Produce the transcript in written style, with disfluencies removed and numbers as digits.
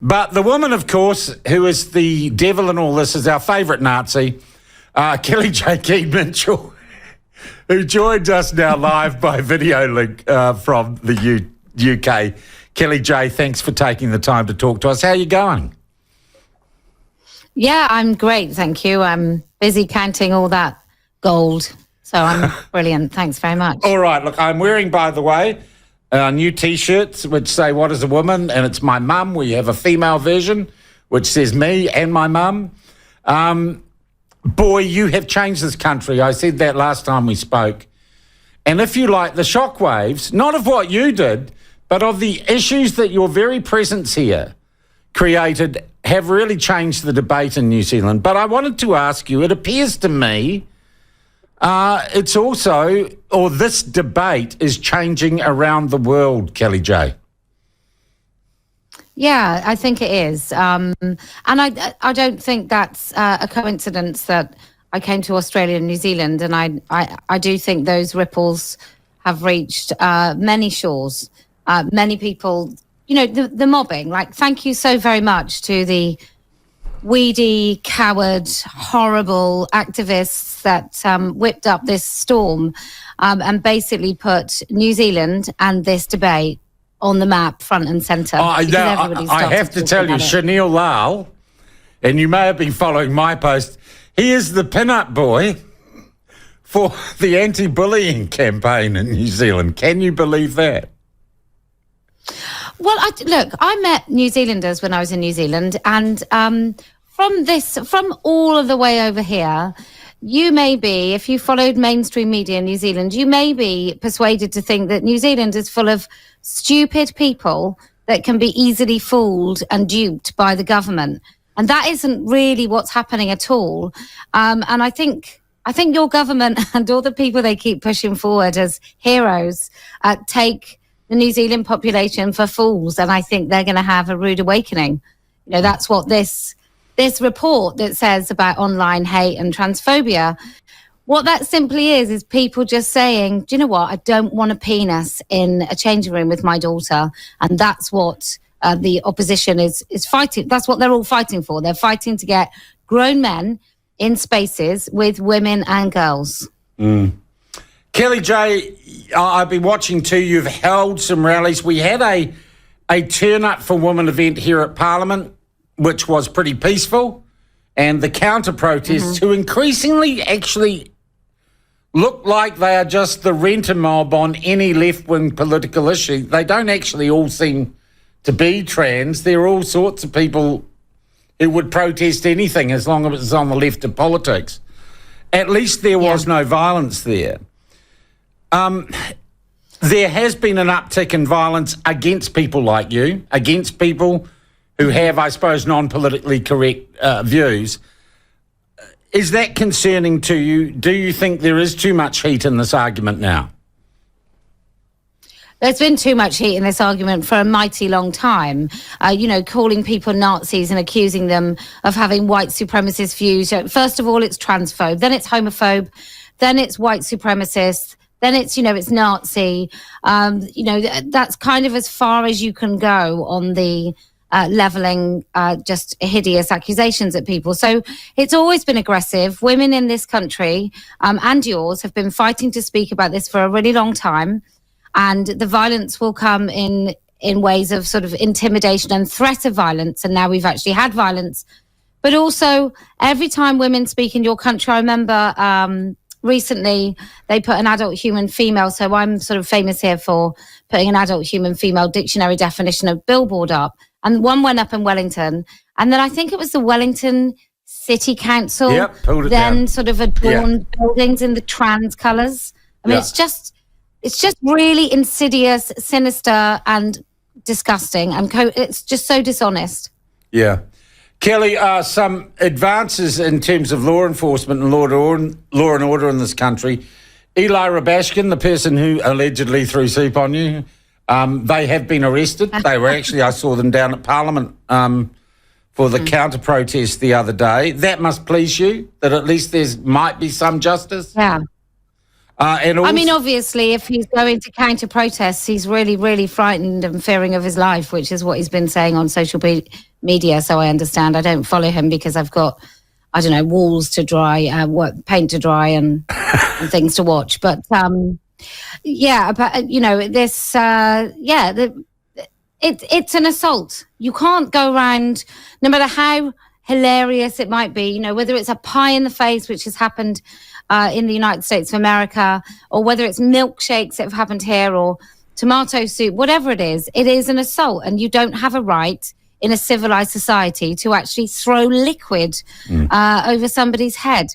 But the woman, of course, who is the devil in all this is our favourite Nazi, Kelly J. Keane-Mitchell, who joins us now live by video link from the UK. Kelly J., thanks for taking the time to talk to us. How are you going? Yeah, I'm great, thank you. I'm busy counting all that gold, so I'm brilliant. Thanks very much. All right, look, I'm wearing, by the way, new T-shirts which say, "What is a woman?" and it's my mum. We have a female version which says me and my mum. Boy, you have changed this country. I said that last time we spoke. And if you like, the shockwaves, not of what you did, but of the issues that your very presence here created have really changed the debate in New Zealand. But I wanted to ask you, it appears to me it's also, or this debate is changing around the world, Kelly J. Yeah, I think it is. And I don't think that's a coincidence that I came to Australia and New Zealand. And I do think those ripples have reached many shores. Many people, you know, the mobbing, like, thank you so very much to the weedy, coward, horrible activists that whipped up this storm and basically put New Zealand and this debate on the map, front and centre. I have to tell you, Chanel Lal, and you may have been following my post, he is the pin-up boy for the anti-bullying campaign in New Zealand. Can you believe that? Well, look, I met New Zealanders when I was in New Zealand, and from all of the way over here, you may be, if you followed mainstream media in New Zealand, you may be persuaded to think that New Zealand is full of stupid people that can be easily fooled and duped by the government. And that isn't really what's happening at all. And I think your government and all the people they keep pushing forward as heroes take the New Zealand population for fools, and I think they're going to have a rude awakening. You know, that's what this report that says about online hate and transphobia, what that simply is people just saying, do you know what, I don't want a penis in a changing room with my daughter, and that's what the opposition is fighting. That's what they're all fighting for. They're fighting to get grown men in spaces with women and girls. Mm. Kelly J., I've been watching too. You've held some rallies. We had a Turn Up for Women event here at Parliament, which was pretty peaceful, and the counter-protests, who increasingly actually look like they are just the rent-a-mob on any left-wing political issue. They don't actually all seem to be trans. There are all sorts of people who would protest anything as long as it's on the left of politics. At least there was no violence there. There has been an uptick in violence against people like you, against people who have, I suppose, non-politically correct views. Is that concerning to you? Do you think there is too much heat in this argument now? There's been too much heat in this argument for a mighty long time, calling people Nazis and accusing them of having white supremacist views. First of all, it's transphobe, then it's homophobe, then it's white supremacist, then it's, it's Nazi. That's kind of as far as you can go on the levelling just hideous accusations at people. So it's always been aggressive. Women in this country and yours have been fighting to speak about this for a really long time. And the violence will come in ways of sort of intimidation and threat of violence. And now we've actually had violence. But also, every time women speak in your country, I remember recently they put an adult human female, so I'm sort of famous here for putting an adult human female dictionary definition of billboard up. And one went up in Wellington. And then I think it was the Wellington City Council pulled it then down. Sort of adorned buildings in the trans colours. I mean, it's just really insidious, sinister, and disgusting, and it's just so dishonest. Yeah. Kelly, some advances in terms of law enforcement and law and order in this country. Eli Rabashkin, the person who allegedly threw soup on you, they have been arrested. They were actually, I saw them down at Parliament for the counter-protest the other day. That must please you, that at least there might be some justice? Yeah. And also, I mean, obviously, if he's going to counter protests, he's really, really frightened and fearing of his life, which is what he's been saying on social media, so I understand. I don't follow him because I've got, I don't know, walls to dry, paint to dry, and things to watch. But this, it's an assault. You can't go around, no matter how hilarious it might be, whether it's a pie in the face, which has happened in the United States of America, or whether it's milkshakes that have happened here, or tomato soup, whatever it is an assault, and you don't have a right in a civilized society to actually throw liquid over somebody's head.